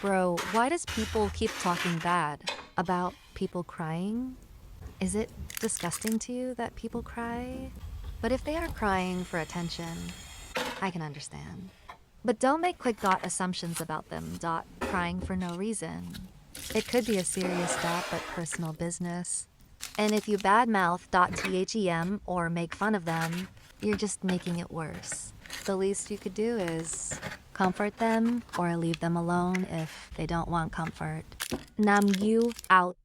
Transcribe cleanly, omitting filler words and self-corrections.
Bro, why does people keep talking bad about people crying? Is it disgusting to you that people cry? But if they are crying for attention, I can understand. But don't make quick assumptions about them crying for no reason. It could be a serious but personal business. And if you badmouth .them or make fun of them, you're just making it worse. The least you could do is comfort them or leave them alone if they don't want comfort. Nam you out.